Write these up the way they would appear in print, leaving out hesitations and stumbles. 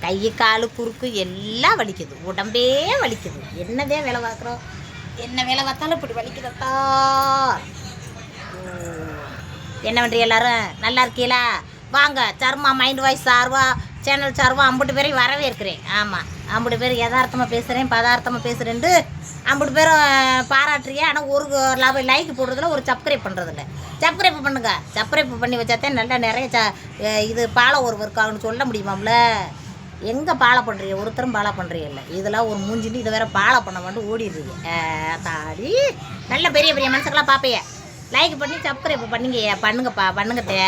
கை காலு குறுக்கு எல்லாம் வலிக்குது, உடம்பே வலிக்குது. என்னதே வேலை பார்க்குறோம், என்ன வேலை பார்த்தாலும் இப்படி வலிக்குதத்தா. என்ன பண்ணுறீ எல்லாரும்? நல்லா இருக்கீங்களா? வாங்க, சர்மா மைண்ட் வாய்ஸ் சார்வா சேனல் சார்வா 50 பேரையும் வரவேற்கிறேன். ஆமாம், 50 பேர் யதார்த்தமாக பேசுகிறேன், பதார்த்தமாக பேசுகிறேன்ட்டு 50 பேரும் பாராட்டுறியே. ஆனால் ஒரு லைக் போடுறதில்ல, ஒரு சப்ஸ்கிரைப் பண்ணுறதில்ல. சப்ஸ்கிரைப் பண்ணுங்க, சப்ஸ்கிரைப் பண்ணி வச்சாத்தான் நல்லா நிறைய இது பாலை ஒரு ஒர்க்காகனு சொல்ல முடியுமாம்ல. எங்கே பாலை பண்ணுறீங்க? ஒருத்தரும் பாலை பண்ணுறீங்க இல்லை. இதெல்லாம் ஒரு மூஞ்சின்னு இதை வேறு பாலை பண்ண மட்டும் ஓடிடுறீங்க. தாடி நல்ல பெரிய பெரிய மனுஷங்களாம் பார்ப்பைய. லைக் பண்ணி சப்ஸ்கிரைப் பண்ணுங்க, பண்ணுங்கப்பா, பண்ணுங்கத்தே.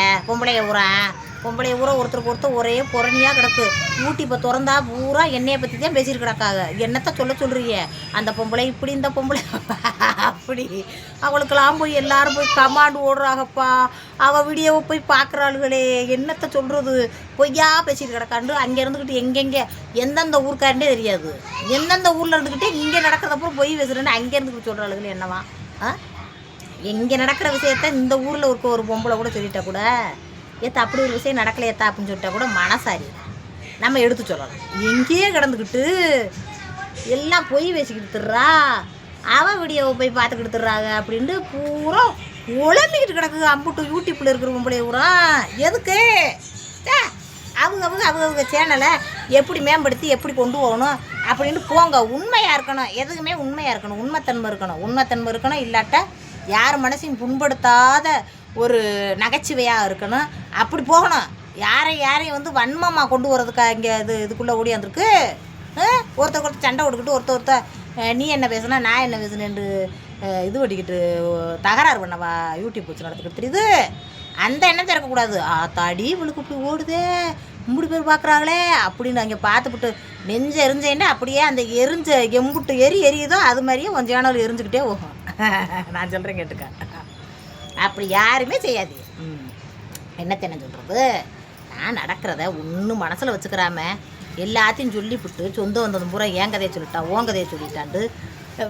பொம்பளைய ஊரை ஒருத்தருக்கு ஒருத்தர் ஒரே புறணியாக கிடக்கு. ஊட்டி இப்போ திறந்தா பூரா என்னையை பற்றி தான் பேசிட்டு கிடக்காங்க. என்னத்தை சொல்கிறீங்க? அந்த பொம்பளை இப்படி, இந்த பொம்பளை அப்படி. அவளுக்கெல்லாம் போய் எல்லாரும் போய் கமாண்டு ஓடுறாங்கப்பா. அவள் வீடியோவை போய் பார்க்குறாளுகளே. என்னத்தை சொல்கிறது? பொய்யா பேசிட்டு கிடக்காண்டு. அங்கே இருந்துக்கிட்டு எங்கெங்கே எந்தெந்த ஊருக்காரண்டே தெரியாது. எந்தெந்த ஊரில் இருந்துக்கிட்டே இங்கே நடக்கிறதப்போ பொய் பேசுகிறேன்னு அங்கே இருந்துக்கிட்டு சொல்கிறாளுகளே. என்னவா எங்கே நடக்கிற விஷயத்த இந்த ஊரில் இருக்க ஒரு பொம்பளை கூட சொல்லிட்டா கூட, ஏத்தா அப்படி ஒரு விஷயம் நடக்கலையேத்தா அப்படின்னு சொல்லிட்டா கூட மனசாரி நம்ம எடுத்து சொல்லலாம். எங்கேயே கிடந்துக்கிட்டு எல்லாம் பொய் பேசிக்கிட்டு திடுறா, அவன் வீடியோவை போய் பார்த்துக்கிட்டு திடுறாங்க அப்படின்ட்டு பூரா உழம்பிக்கிட்டு கிடக்கு. அம்புட்டு யூடியூப்பில் இருக்கிற பொம்பளை ஊரா எதுக்கு? அவங்க சேனலை எப்படி மேம்படுத்தி எப்படி கொண்டு போகணும் அப்படின்ட்டு போங்க. உண்மையாக இருக்கணும், எதுக்குமே உண்மையாக இருக்கணும், உண்மைத்தன்மை இருக்கணும். இல்லாட்ட யார் மனசையும் புண்படுத்தாத ஒரு நகைச்சுவையாக இருக்கணும். அப்படி போகணும். யாரையும் வந்து வன்மமாக கொண்டு வரதுக்காக இங்கே இதுக்குள்ளே ஓடியாந்துருக்கு. ஒருத்தர் சண்டை ஓடிக்கிட்டு ஒருத்தர் நீ என்ன பேசுனா நான் என்ன பேசுனேன்னு இது ஓட்டிக்கிட்டு தகராறு பண்ணவா யூடியூப் வச்சு நடத்துக்கிட்டு தெரியுது. அந்த எண்ணத்தை இருக்கக்கூடாது. தாடி இவளுக்கு இப்படி ஓடுதே, 50 பேர் பார்க்குறாங்களே அப்படின்னு அங்கே பார்த்துக்கிட்டு நெஞ்ச எரிஞ்சேன்னா அப்படியே அந்த எம்புட்டு எரியுதோ அது மாதிரியே கொஞ்சம் சேனல் எரிஞ்சுக்கிட்டே போகும். நான் சொல்கிறேன் கேட்டுக்க. அப்படி யாருமே செய்யாது. என்னத்தை சொல்கிறது? நான் நடக்கிறத ஒன்றும் மனசில் வச்சுக்கிறாம எல்லாத்தையும் சொல்லிவிட்டு சொந்த வந்ததும் பூரா என் கதையை சொல்லிட்டான், உன் கதையை சொல்லிட்டாண்டு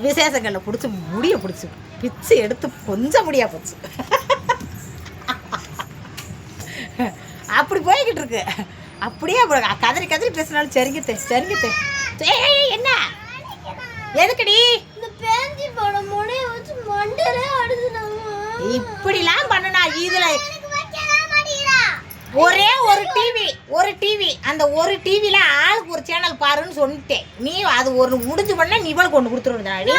விசேஷங்களில் பிடிச்சி பிச்சு எடுத்து கொஞ்சம் முடியா போச்சு. அப்படி போய்கிட்டு இருக்கு. அப்படியே கதறி பேசினாலும் சரிங்கத்தே. என்ன எதுக்கடி இப்படிலாம் பண்ணனா? இதுல ஒரே ஒரு டிவி அந்த ஒரு டிவில ஆளுக்கு ஒரு சேனல் பாருன்னு சொல்லிட்டேன். நீ அது ஒரு முடிஞ்சு பண்ண நீ இவளுக்கு ஒன்று கொடுத்துருந்தாடி.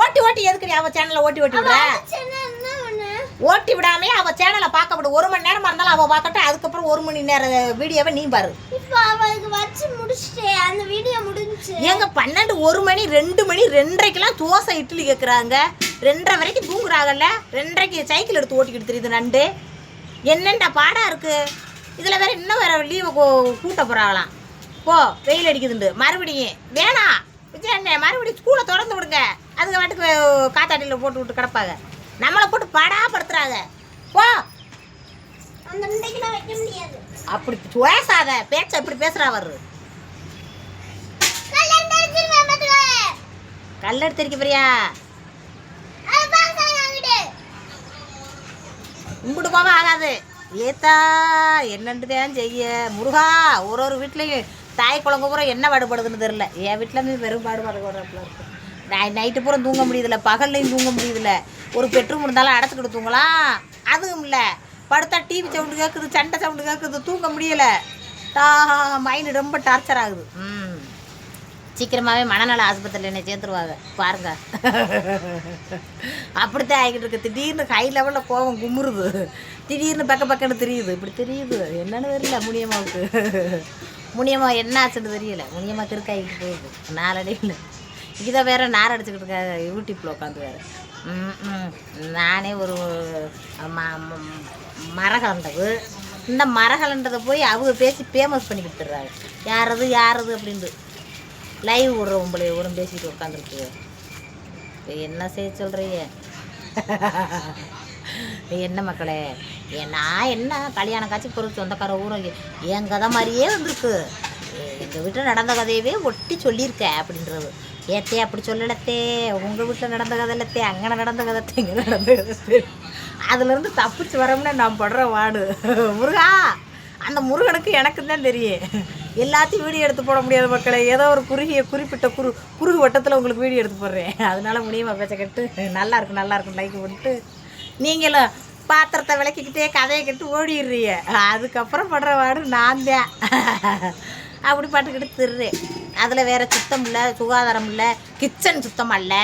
ஓட்டி எதுக்கடி அவ சேனலை ஓட்டி விடுற? ஓட்டி விடாமே அவ சேனலை பார்க்க விடு. 1 மணி நேரமா இருந்தாலும் அவ பார்க்கட்டும். அதுக்கப்புறம் 1 மணி நேரம் வீடியோவை நீ பாரு. அந்த வீடியோ முடிஞ்சு ஏங்க 12 1 மணி 2 மணி 2:30க்கெல்லாம் தோசை இட்லி கேட்குறாங்க. 2:30 வரைக்கும் தூங்குறாங்கல்ல. 2:30க்கு சைக்கிள் எடுத்து ஓட்டிக்கிட்டு தெரியுது நண்டு. என்னென்ன பாடா இருக்கு இதில். இன்னும் வேற லீவை கூட்ட போகிறாங்களாம். போ, வெயில் அடிக்குதுண்டு மறுபடியும் வேணாம் மறுபடியும் ஸ்கூலை திறந்து விடுங்க. அதுக்கு வாட்டுக்கு காத்தாட்டியில் போட்டு விட்டு கிடப்பாங்க. நம்மளை போட்டு படுத்துறாங்க. போ, அப்படி பேசாத பேச்ச இப்படி பேசுறா. வர்ற கல்லெடுத்திருக்க பிரியா கும்பிட்டு போக ஆகாது. ஏத்தா என்னன்ட்டுதான் செய்ய முருகா. ஒரு வீட்லையும் தாய் குழந்தை பூரா என்ன பாடுபடுதுன்னு தெரில. என் வீட்டில் வெறும் பாடுபடுறப்பல இருக்கு. நைட்டு பூரா தூங்க முடியுதில்ல, பகல்லையும் தூங்க முடியுதில்ல. ஒரு பெட்ரூம் இருந்தாலும் அடைச்சிக்கிட்டு தூங்கலாம், அதுவும் இல்லை. படுத்தா டிவி சவுண்டு கேட்குது, சண்டை சவுண்டு கேட்குது, தூங்க முடியலை. மைண்டு ரொம்ப டார்ச்சர் ஆகுது. சீக்கிரமாகவே மனநல ஆஸ்பத்திரியில் என்னை சேர்த்துருவாங்க பாருங்க. அப்படித்தான் ஆகிக்கிட்டு இருக்கு. திடீர்னு ஹை லெவலில் கோவம் குமுறுது, திடீர்னு பக்கன்னு தெரியுது. இப்படி தெரியுது என்னன்னு தெரியல. முனியம்மா என்ன ஆச்சுன்னு தெரியல. முனியம்மா கிறுக்காகிட்டு போகுது நாளடைவில். இதை வேற நார் அடிச்சுக்கிட்டு இருக்காங்க யூடியூப்பில் உட்காந்து வேறு. நானே ஒரு மரகலண்டது. இந்த மரகலண்டதை போய் அவங்க பேசி ஃபேமஸ் பண்ணி கொடுத்துட்றாங்க. யாரது அப்படின்ட்டு லைவ் விடுற உங்களைய ஒரு பேசிட்டு உட்காந்துருக்கு. இப்போ என்ன செய்ய சொல்கிறீங்க? என்ன மக்களே, நான் என்ன கல்யாணம் காட்சி பொருள் சொந்தக்கார ஊரம் என் கதை மாதிரியே வந்திருக்கு. எங்கள் வீட்டில் நடந்த கதையவே ஒட்டி சொல்லியிருக்கேன் அப்படின்றது. ஏத்தே அப்படி சொல்லலத்தே, உங்கள் வீட்டில் நடந்த கதை இல்லத்தே, அங்கே நடந்த கதைத்தே, இங்கே நடந்த கதை. அதுலேருந்து தப்பிச்சு வரோம்னா நான் படுற வாடு முருகா. அந்த முருகனுக்கு எனக்கு தான் தெரியும். எல்லாத்தையும் வீடியோ எடுத்து போட முடியாத மக்களை, ஏதோ ஒரு குறிப்பிட்ட குறுகு வட்டத்தில் உங்களுக்கு வீடியோ எடுத்து போடுறேன். அதனால முடியுமா பேச்ச கேட்டு நல்லா இருக்கும் லைக் பண்ணிட்டு நீங்களும் பாத்திரத்தை விளக்கிக்கிட்டே கதையை கட்டு ஓடிடுறீங்க. அதுக்கப்புறம் படுற வாடு நான் தான். அப்படி பாட்டுக்கிட்டு திருறேன். அதில் வேறு சுத்தம் இல்லை, சுகாதாரம் இல்லை, கிச்சன் சுத்தமாக இல்லை,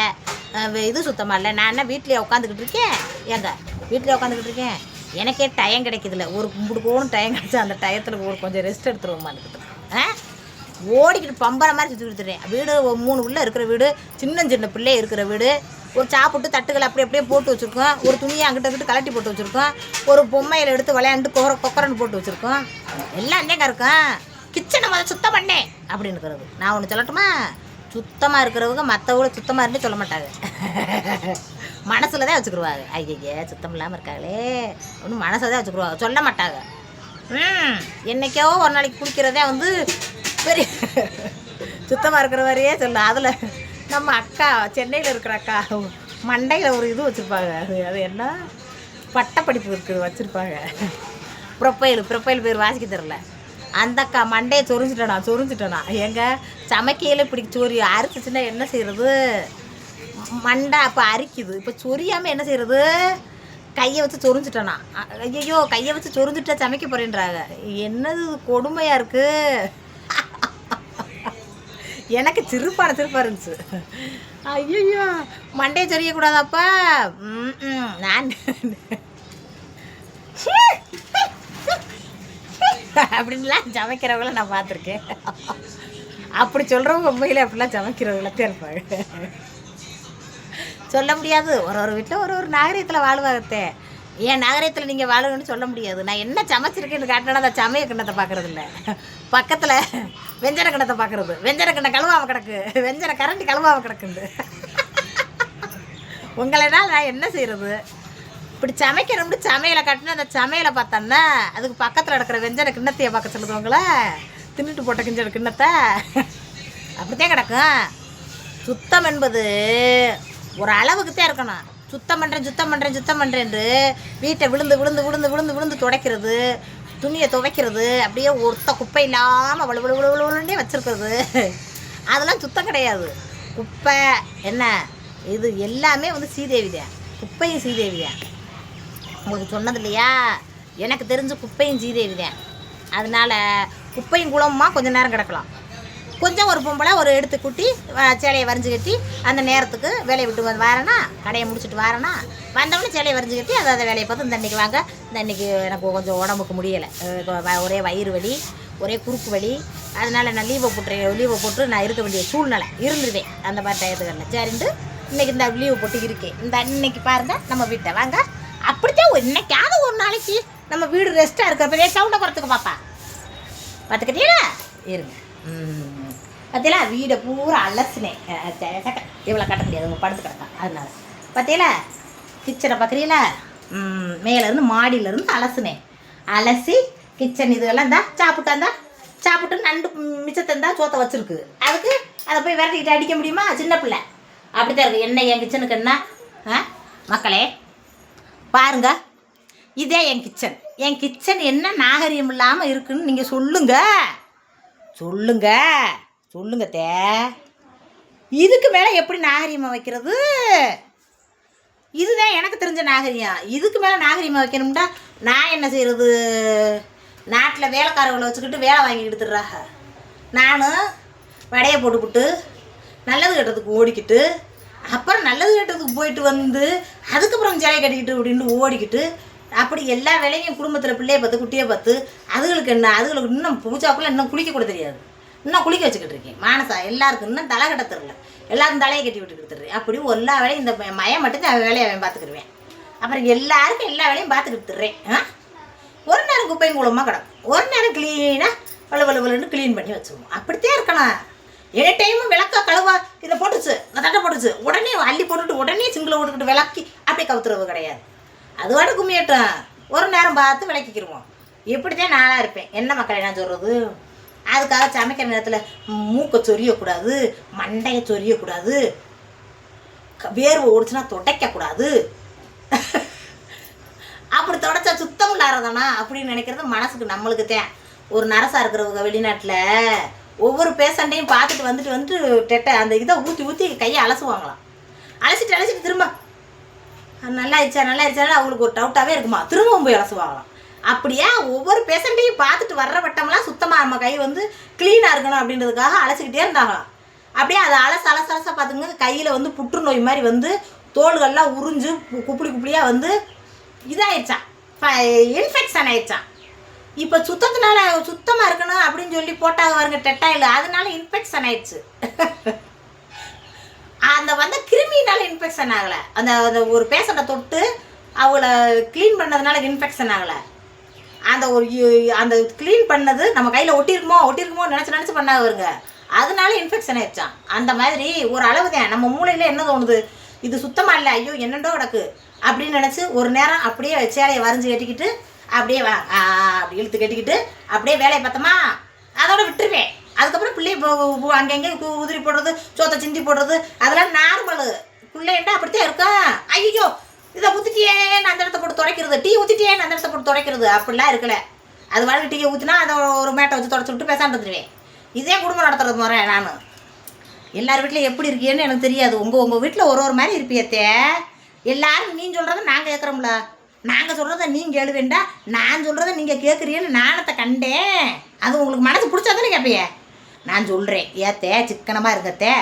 இது சுத்தமாக இல்லை. நான் என்ன வீட்லேயே உட்காந்துக்கிட்டு இருக்கேன்? ஏங்க வீட்லேயே உட்காந்துக்கிட்டு இருக்கேன். எனக்கே டைம் கிடைக்குதில்ல. ஒரு கும்பிடுக்கோன்னு டைம் கிடச்சா அந்த டயத்தில் ஒரு கொஞ்சம் ரெஸ்ட் எடுத்துருவோமான்னுக்கிட்டு ஓடிக்கிட்டு பம்பரை மாதிரி சுற்றி கொடுத்துட்றேன். வீடு 3 உள்ள இருக்கிற வீடு, சின்ன பிள்ளை இருக்கிற வீடு. ஒரு சாப்பிட்டு தட்டுகளை அப்படியே போட்டு வச்சுருக்கோம். ஒரு துணியை அங்கிட்ட கலட்டி போட்டு வச்சுருக்கோம். ஒரு பொம்மையில் எடுத்து விளையாண்டு கொக்கரன்னு போட்டு வச்சுருக்கோம். எல்லாம் அங்கேங்க இருக்கும். கிச்சனை முதல்ல சுத்தம் பண்ணேன் அப்படின்னு இருக்கிறது. நான் ஒன்று சொல்லட்டுமா? சுத்தமாக இருக்கிறவங்க மற்றவங்கள சுத்தமாக இருந்து சொல்ல மாட்டாங்க. மனசில் தான் வச்சுக்கிடுவாங்க. ஐயே சுத்தம் இல்லாமல் இருக்காங்களே ஒன்றும் மனசில் தான் வச்சுக்கிடுவாங்க, சொல்ல மாட்டாங்க. என்றைக்கோ ஒரு நாளைக்கு குளிக்கிறதே வந்து பெரிய சுத்தமாக இருக்கிற மாதிரியே சொல்ல. அதில் நம்ம அக்கா சென்னையில் இருக்கிற அக்கா மண்டையில் ஒரு இது வச்சுருப்பாங்க. அது என்ன பட்டப்படிப்பு இருக்குது வச்சுருப்பாங்க. ப்ரொஃபைல் பேர் வாசிக்க தெரில. அந்த அக்கா மண்டையை சொரிஞ்சிட்டேனா எங்க சமைக்கையில் இப்படி சொறி அரிச்சிச்சுன்னா என்ன செய்கிறது? மண்டை அப்போ அரிக்குது. இப்போ சொரியாமல் என்ன செய்கிறது? கையை வச்சு சொரிஞ்சிட்டேனா. ஐயோ கையை வச்சு சொரிஞ்சிட்டா சமைக்க போகிறேன்றாங்க. என்னது கொடுமையாக இருக்குது. எனக்கு சிரிப்பாக இருந்துச்சு. ஐயோ மண்டையை சொரியக்கூடாதாப்பா. நான் அப்படின்லாம் சமைக்கிறவங்கள நான் பார்த்துருக்கேன். அப்படி சொல்கிறவங்க உண்மையிலே அப்படிலாம் சமைக்கிறவங்களத்தான் இருப்பாங்க. சொல்ல முடியாது. ஒரு வீட்டில் ஒரு நாகரீகத்தில் வாழ்வாகத்தே. ஏன் நாகரீகத்தில் நீங்கள் வாழுங்கன்னு சொல்ல முடியாது. நான் என்ன சமைச்சிருக்கேன்னு காட்டினா அந்த சமைய கிண்ணத்தை பார்க்குறது இல்லை, பக்கத்தில் வெஞ்சன கிண்ணத்தை பார்க்குறது. வெஞ்சன கிண்ணம் கழுவாமல் கிடக்கு, வெஞ்சன கரண்டி கழுவாமல் கிடக்குது. உங்களைனால் நான் என்ன செய்கிறது? இப்படி சமைக்கிறோம்னு சமையலை காட்டினா அந்த சமையலை பார்த்தோன்னா அதுக்கு பக்கத்தில் நடக்கிற வெஞ்சன கிண்ணத்தையை பார்க்க சொல்லுதுவங்கள, தின்னுட்டு போட்ட கிஞ்சன கிண்ணத்தை. அப்படித்தான் கிடக்கும். சுத்தம் என்பது ஒரு அளவுக்கு தான் இருக்கணும். சுத்தம் பண்ணுறேன் வீட்டை விழுந்து துடைக்கிறது, துணியை துவைக்கிறது, அப்படியே ஒருத்த குப்பை இல்லாமல் வலுவலுண்டே வச்சுருக்கிறது, அதெல்லாம் சுத்தம் கிடையாது. குப்பை என்ன இது எல்லாமே வந்து சீதேவி தான். குப்பையும் சீதேவி தான். உங்களுக்கு சொன்னது இல்லையா? எனக்கு தெரிஞ்ச குப்பையும் சீதேவி தான். அதனால் குப்பையும் குளமாக கொஞ்சம் நேரம் கிடக்கலாம். கொஞ்சம் ஒரு பொம்பளை ஒரு எடுத்து கூட்டி சேலையை வரைஞ்சி கட்டி அந்த நேரத்துக்கு வேலையை விட்டு வரேன்னா, கடையை முடிச்சுட்டு வரேன்னா வந்தவொடனே சேலையை வரைஞ்சி கட்டி அதை வேலையை பார்த்து இந்த அன்றைக்கி வாங்க, இந்த அன்றைக்கி எனக்கு கொஞ்சம் உடம்புக்கு முடியலை, ஒரே வயிறு வலி, ஒரே குறுக்கு வலி, அதனால் நான் லீவை போட்டு நான் இருக்க வேண்டிய சூழ்நிலை இருந்துருவேன் அந்த மாதிரி டயத்துகளில். சரின்ட்டு இன்றைக்கி இந்த லீவு போட்டு இருக்கேன். இந்த அன்னைக்கு பாருங்கள் நம்ம வீட்டை வாங்க. அப்படித்தான் இன்னைக்காவது ஒரு நாளைக்கு நம்ம வீடு ரெஸ்ட்டாக இருக்கிறப்ப சவுண்டை குறத்துக்கு பாப்பா பார்த்துக்கிட்டீங்களா? இருங்க. பார்த்தீங்களா வீடை பூரா அலசினேன். இவ்வளோ கட்ட முடியாது, உங்கள் படுத்து கிடக்கா. அதனால பார்த்தீங்களா கிச்சனை பார்க்குறீங்களா? மேலேருந்து மாடியிலேருந்து அலசி கிச்சன் இதுவெல்லாம் சாப்பிட்டு நண்டு மிச்சத்தை இருந்தால் சோத்தை வச்சுருக்கு. அதுக்கு அதை போய் விரட்டிக்கிட்டு அடிக்க முடியுமா? சின்ன பிள்ளை அப்படித்தான் இருக்குது. என்ன என் கிச்சனுக்கு என்ன மக்களே பாருங்க, இதே என் கிச்சன் என்ன நாகரிகம் இல்லாமல் இருக்குன்னு நீங்கள் சொல்லுங்க தே. இதுக்கு மேலே எப்படி நாகரிகமாக வைக்கிறது? இதுதான் எனக்கு தெரிஞ்ச நாகரிகம். இதுக்கு மேலே நாகரிகமாக வைக்கணும்டா நான் என்ன செய்கிறது? நாட்டில் வேலைக்காரர்களை வச்சுக்கிட்டு வேலை வாங்கி எடுத்துடுறாங்க. நானும் வடையை போட்டுக்கிட்டு நல்லது கட்டுறதுக்கு ஓடிக்கிட்டு, அப்புறம் நல்லது கட்டுறதுக்கு போயிட்டு வந்து அதுக்கப்புறம் சேலை கட்டிக்கிட்டு அப்படின்னு ஓடிக்கிட்டு, அப்படி எல்லா வேலையும் குடும்பத்தில் பிள்ளையை பார்த்து குட்டியை பார்த்து அதுகளுக்கு இன்னும் பூஜாக்குள்ளே இன்னும் குளிக்க கூட தெரியாது. இன்னும் குளிக்க வச்சுக்கிட்டு இருக்கேன். மானசா எல்லாருக்கும் இன்னும் தலை கட்ட தெரில, எல்லாரும் தலையை கட்டி விட்டுக்கிட்டு தர்றேன். அப்படி எல்லா வேலையும் இந்த மயம் மட்டும் தான் வேலையை அவன் பார்த்துக்கிடுவேன். அப்புறம் எல்லாருக்கும் எல்லா வேலையும் பார்த்துக்கிட்டு தர்றேன். ஒரு நேரம் குப்பையும் குளமாக கிடக்கும், ஒரு நேரம் க்ளீனாக வலுவலுன்னு க்ளீன் பண்ணி வச்சுருவோம். அப்படித்தான் இருக்கணும். எனி டைமும் விளக்க கழுவா இதை போட்டுச்சு இந்த தட்டை போட்டுச்சு உடனே அள்ளி போட்டுட்டு உடனே சிங்கிளை போட்டுக்கிட்டு விளக்கி அப்படியே கவுத்துறது கிடையாது. அதுவாட கும்மியட்டும் ஒரு நேரம் பார்த்து விளக்கிக்கிடுவோம். இப்படித்தான் நானாக இருப்பேன். என்ன மக்களை நான் சொல்கிறது? அதுக்காக சமைக்கிற நேரத்தில் மூக்கை சொரியக்கூடாது, மண்டையை சொரியக்கூடாது, வேர்வை ஓடிச்சுன்னா துடைக்கக்கூடாது, அப்படி தொடச்சா சுத்தம் இல்லாததானா அப்படின்னு நினைக்கிறது மனசுக்கு நம்மளுக்கு தான். ஒரு நரசா இருக்கிறவங்க வெளிநாட்டில் ஒவ்வொரு பேஷண்ட்டையும் பார்த்துட்டு வந்துட்டு அந்த இதை ஊற்றி கையை அலசுவாங்களாம். அலசிட்டு திரும்ப நல்லா ஆயிடுச்சா அவங்களுக்கு ஒரு டவுட்டாகவே இருக்குமா, திரும்பவும் போய் அலசுவாங்களாம். அப்படியே ஒவ்வொரு பேஷண்ட்டையும் பார்த்துட்டு வர்ற வட்டம்லாம் சுத்தமாக நம்ம கை க்ளீனாக இருக்கணும் அப்படின்றதுக்காக அலசிக்கிட்டே இருந்தாங்களாம். அப்படியே அதை அலசா பார்த்துங்க கையில் புற்றுநோய் மாதிரி தோள்கள்லாம் உறிஞ்சு குப்பிடியாக இதாகிடுச்சான், இன்ஃபெக்ஷன் ஆயிடுச்சான். இப்போ சுத்தமாக இருக்கணும் அப்படின்னு சொல்லி போட்டாங்க பாருங்க டெட்டாயில், அதனால இன்ஃபெக்ஷன் ஆயிடுச்சு. அந்த கிருமினால இன்ஃபெக்ஷன் ஆகலை, அந்த ஒரு பேஷண்ட்டை தொட்டு அவளை க்ளீன் பண்ணதுனால இன்ஃபெக்ஷன் ஆகலை. அந்த க்ளீன் பண்ணது நம்ம கையில் ஒட்டியிருக்குமோ நினச்சி பண்ணாங்க வருங்க, அதனால இன்ஃபெக்ஷன் ஆயிடுச்சான். அந்த மாதிரி ஒரு அளவு தான் நம்ம மூளையில் என்ன தோணுது, இது சுத்தமாக இல்லை, ஐயோ என்னண்டோ கிடக்கு அப்படின்னு நினச்சி ஒரு நேரம் அப்படியே சேலையை வரைஞ்சி கட்டிக்கிட்டு அப்படியே அப்படி இழுத்து கட்டிக்கிட்டு அப்படியே வேலையை பார்த்தோமா அதோட விட்டுருவேன். அதுக்கப்புறம் பிள்ளைய அங்கங்கே உதிரி போடுறது, சோத்தை சிந்தி போடுறது, அதெல்லாம் நார்மலு. பிள்ளைண்டா அப்படித்தான் இருக்கும். ஐயோ இதை ஊற்றிட்டியேன்னு அந்த இடத்த போட்டு துடைக்கிறது, டீ ஊற்றிட்டியேன்னு அந்த இடத்த போட்டு துடைக்கிறது, அப்படிலாம் இருக்கல. அது வாழ்க்கை டீயை ஊற்றினா அதை ஒரு மேட்டை வச்சு தொடச்சி விட்டு பேசாமல் இருந்துருவேன். இதே குடும்பம் நடத்துறது முறை. நான் எல்லார் வீட்டிலையும் எப்படி இருக்கேன்னு எனக்கு தெரியாது. உங்கள் வீட்டில் ஒரு மாதிரி இருப்பியத்தே. எல்லாரும் நீ சொல்கிறத நாங்கள் கேட்குறோம்ல, நாங்கள் சொல்கிறத நீங்கள் எழுவேண்டா, நான் சொல்கிறத நீங்கள் கேட்குறீன்னு நானத்தை கண்டேன். அது உங்களுக்கு மனசு பிடிச்சா தானே கேட்பையே. நான் சொல்கிறேன் ஏத்தே சிக்கனமாக இருக்கத்தே,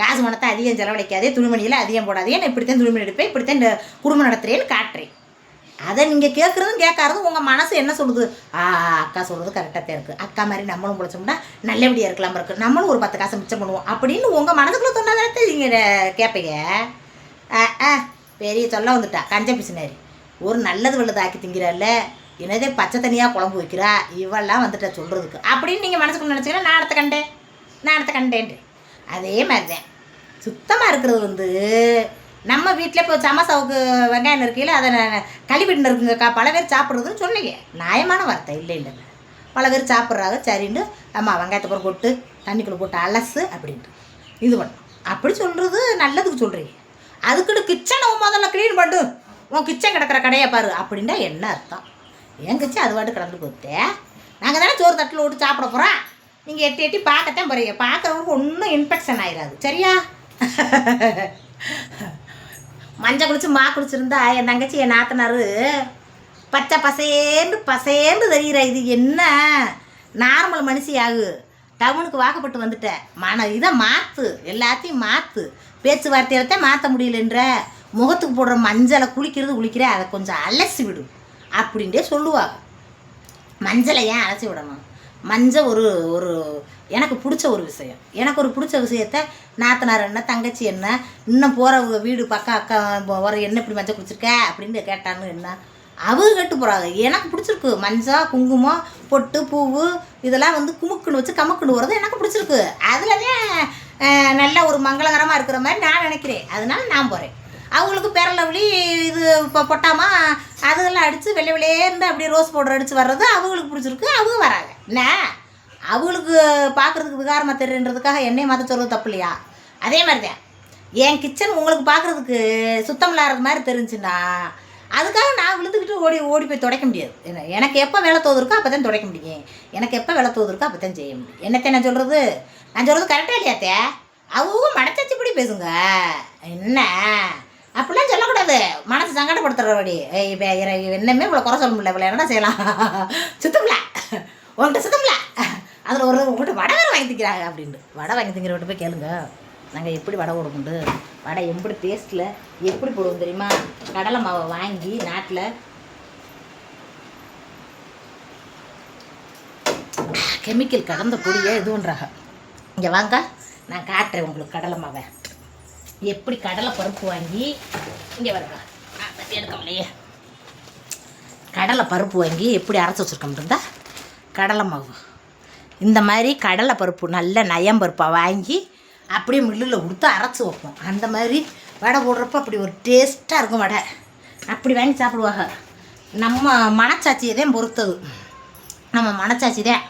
காசு பணத்தை அதிகம் செலவழிக்காதே, துணிமணியில் அதிகம் போடாதே, நான் இப்படித்தான் துணிமணி எடுப்பேன், இப்படித்தான் இந்த குடும்பம் நடத்துகிறேன்னு காட்டுறேன். அதை நீங்கள் கேட்குறதும் கேட்காரதும் உங்கள் மனசு என்ன சொல்லுது, அக்கா சொல்கிறது கரெக்டாக தான் இருக்குது, அக்கா மாதிரி நம்மளும் பிடிச்சோம்னா நல்லபடியாக இருக்கலாம் இருக்குது, நம்மளும் ஒரு 10 காசு மிச்சம் பண்ணுவோம் அப்படின்னு உங்கள் மனசுக்குள்ளே சொன்னாதானே நீங்கள் கேட்பீங்க. பெரிய சொல்ல வந்துட்டா கஞ்ச பிசினாரி, ஒரு நல்லது வெள்ளது ஆக்கி திங்கிறாள்ல, என்னதே பச்சை தனியாக குழம்பு வைக்கிறா இவெல்லாம் வந்துட்டா சொல்கிறதுக்கு அப்படின்னு நீங்கள் மனசுக்குள்ள நினச்சிங்கன்னா நான் அடுத்த கண்டேன்ட்டு. அதே மாதிரி தான் சுத்தமாக இருக்கிறது நம்ம வீட்டில் இப்போ சமசாவுக்கு வெங்காயம் இருக்கையில் அதை கழிவிட்டு இருக்குங்கக்கா பல பேர் சாப்பிட்றதுன்னு சொன்னீங்க, நியாயமான வார்த்தை இல்லை. பல பேர் சாப்பிட்றாங்க சரின்னு அம்மா வெங்காயத்தை பிறகு கொட்டு தண்ணிக்குள்ளே போட்டு அலசு அப்படின்ட்டு இது பண்ணும். அப்படி சொல்கிறது நல்லதுக்கு சொல்கிறீங்க. அதுக்குன்னு கிச்சனை முதல்ல க்ளீன் பண்ணு, உன் கிச்சன் கிடக்கிற கடையை பாரு அப்படின்னா என்ன அர்த்தம்? என் கிச்சன் அது பாட்டு கிடந்து கொடுத்தே, நாங்கள் தானே சோறு தட்டில் விட்டு சாப்பிட போகிறோம், நீங்கள் எட்டி பார்க்கத்தான் போகிறீங்க. பார்க்குறவங்களுக்கு ஒன்றும் இன்ஃபெக்ஷன் ஆகிடாது சரியா. மஞ்சள் குளிச்சு குளிச்சிருந்தா என் தங்கச்சி என் நாத்தனார் பச்சை பசேண்டு தெரிகிற இது என்ன நார்மல் மனுஷி ஆகு, டவுனுக்கு வாக்கப்பட்டு வந்துட்டேன், இதை மாற்று, எல்லாத்தையும் மாற்று, பேச்சுவார்த்தையில்தான் மாற்ற முடியலன்ற, முகத்துக்கு போடுற மஞ்சளை குளிக்கிற அதை கொஞ்சம் அலசி விடு அப்படின்ட்டே சொல்லுவாங்க. மஞ்சளை ஏன் அலசி விடணும்? மஞ்சள் ஒரு எனக்கு பிடிச்ச ஒரு விஷயம். எனக்கு ஒரு பிடிச்ச விஷயத்த நாத்தனார் என்ன தங்கச்சி என்ன இன்னும் போகிறவங்க வீடு பக்கம் அக்கா ஒரு என்ன இப்படி மஞ்சள் குடிச்சிருக்க அப்படின்னு கேட்டான்னு என்ன அவங்க கேட்டு போகிறாங்க. எனக்கு பிடிச்சிருக்கு மஞ்சள் குங்குமம் பொட்டு பூவு இதெல்லாம் குமுக்குன்னு வச்சு கமுக்குன்னு போகிறது எனக்கு பிடிச்சிருக்கு. அதில் தான் நல்ல ஒரு மங்களகரமாக இருக்கிற மாதிரி நான் நினைக்கிறேன். அதனால நான் போகிறேன். அவங்களுக்கு பேரலவழி இது இப்போ பொட்டாமா அதெல்லாம் அடித்து வெள்ளையிலேருந்து அப்படியே ரோஸ் பவுடர் அடித்து வர்றது அவங்களுக்கு பிடிச்சிருக்கு, அவங்க வராங்க. என்ன அவங்களுக்கு பார்க்குறதுக்கு விகாரமாக தெரியுன்றதுக்காக என்னையை மாற்ற சொல்கிறது தப்பு இல்லையா? அதே மாதிரி தான் என் கிச்சன் உங்களுக்கு பார்க்குறதுக்கு சுத்தம் இல்லாத மாதிரி தெரிஞ்சுன்னா அதுக்காக நான் விழுந்துக்கிட்டு ஓடி போய் துடைக்க முடியாது. எனக்கு எப்போ வேலை தோதுருக்கோ அப்போ தான் துடைக்க முடியும், எனக்கு எப்போ வேலை தோதுருக்கோ அப்போ தான் செய்ய முடியும். என்னத்தை நான் சொல்கிறது கரெக்டாக இல்லையாத்தே? அவங்க மனச்சாட்சிப்படி பேசுங்க. என்ன அப்படிலாம் சொல்லக்கூடாது, மனசு சங்கடப்படுத்துறபடி. என்னமே இவ்வளோ குறை சொல்ல முடியல, இவ்வளோ என்னடா செய்யலாம், சுத்தமில்ல உங்கள்கிட்ட சுத்தமில்ல, அதில் ஒரு உங்கள்கிட்ட வடை வேறு வாங்கி திங்கிறாங்க அப்படின்ட்டு. வடை வாங்கி திங்கிறவட்ட போய் கேளுங்க, நாங்கள் எப்படி வடை போடுவோண்டு, வடை எப்படி டேஸ்ட்டில் எப்படி போடுவோம் தெரியுமா? கடலை மாவை வாங்கி நாட்டில் கெமிக்கல் கலந்த பொடியை இது பண்ணுறாங்க. இங்கே வாங்க நான் காட்டுறேன் உங்களுக்கு கடலை மாவை எப்படி. கடலை பருப்பு வாங்கி இங்கே வருங்க எடுக்கலையே, கடலை பருப்பு வாங்கி எப்படி அரைச்சி வச்சுருக்கோம் இருந்தால் கடலை மாவு இந்த மாதிரி கடலை பருப்பு நல்ல நயம்பருப்பாக வாங்கி அப்படியே மில்லில் கொடுத்து அரைச்சி வைப்போம். அந்த மாதிரி வடை போடுறப்ப அப்படி ஒரு டேஸ்ட்டாக இருக்கும் வடை. அப்படி வாங்கி சாப்பிடுவாங்க. நம்ம மனச்சாட்சியை தான் பொறுத்தது, நம்ம மனச்சாட்சி தான்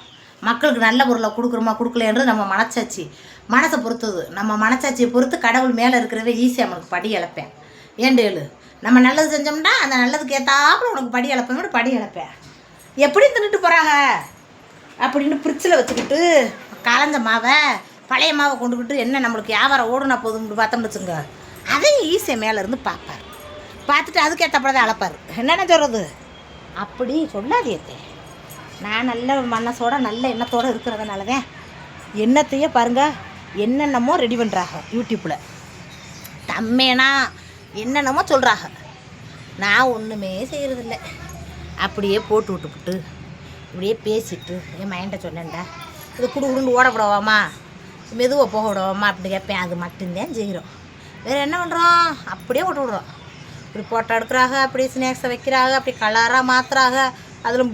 மக்களுக்கு நல்ல பொருளை கொடுக்கலன்றது நம்ம மனச்சாட்சி மனசை பொறுத்தது. நம்ம மனச்சாட்சியை பொறுத்து கடவுள் மேலே இருக்கிறவே ஈஸியாக நம்மளுக்கு படி இழப்பேன். ஏண்டேளு நம்ம நல்லது செஞ்சோம்னா அந்த நல்லதுக்கு ஏற்றாப்புல உனக்கு படி இழப்பேன் படி இழப்பேன். எப்படி தின்னுட்டு போகிறாங்க அப்படின்னு ஃப்ரிட்ஜில் வச்சுக்கிட்டு கலைஞ்ச மாவை பழைய மாவை கொண்டுக்கிட்டு என்ன நம்மளுக்கு வியாபாரம் ஓடுனா போதும்னு பார்த்தோம்னு வச்சுங்க, அதையும் ஈஸியாக மேலேருந்து பார்ப்பார். பார்த்துட்டு அதுக்கேற்றப்பட தான் அளப்பார். என்னென்ன சொல்கிறது அப்படி சொல்லாதே. நான் நல்ல மனசோட நல்ல எண்ணத்தோடு இருக்கிறதுனால தான் எண்ணத்தையே பாருங்கள் என்னென்னமோ ரெடி பண்ணுறாங்க யூடியூப்பில். தம்மேனா என்னென்னமோ சொல்கிறாங்க. நான் ஒன்றுமே செய்கிறதில்ல. அப்படியே போட்டு விட்டுப்புட்டு இப்படியே பேசிட்டு என் மைண்டை சொன்னேன்டா இது குடுன்னு ஓட விடவாமா மெதுவாக போக விடவாமா அப்படி கேட்பேன். அது மட்டும்தான் செய்கிறோம். வேறு என்ன பண்ணுறோம்? அப்படியே விட்டு விட்றோம். இப்படி போட்டோ எடுக்கிறாங்க, அப்படியே ஸ்நாக்ஸை வைக்கிறாங்க, அப்படி கலராக மாற்றுறாங்க, அதில்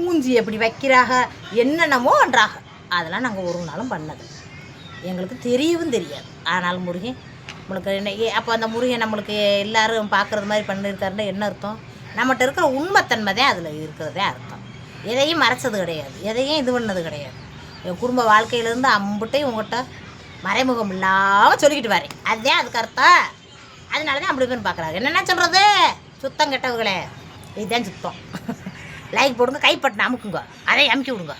மூஞ்சி அப்படி வைக்கிறாங்க, என்னென்னமோ பண்ணுறாங்க. அதெல்லாம் நாங்கள் ஒரு நாளும் பண்ணது எங்களுக்கு தெரியவும் தெரியாது. ஆனாலும் முருகன் நம்மளுக்கு என்ன அப்போ அந்த முருகன் நம்மளுக்கு எல்லோரும் பார்க்குறது மாதிரி பண்ணியிருக்காருன்னா என்ன அர்த்தம்? நம்மகிட்ட இருக்கிற உண்மைத்தன்மை தான் அதில் இருக்கிறதே அர்த்தம். எதையும் மறைச்சது கிடையாது, எதையும் இது பண்ணது கிடையாது. என் குடும்ப வாழ்க்கையிலேருந்து அம்புட்டையும் உங்கள்கிட்ட மறைமுகம் இல்லாமல் சொல்லிக்கிட்டு வரேன். அதுதான் அதுக்கு அர்த்தம். அதனால தான் அப்படி பேர் பார்க்குறாங்க. என்னென்ன சொல்கிறது? சுத்தம் கெட்டவங்களே, இதுதான் சுத்தம். லைக் போடுங்க, கைப்பட்டு அமுக்குங்க, அதை அமுக்கி விடுங்க.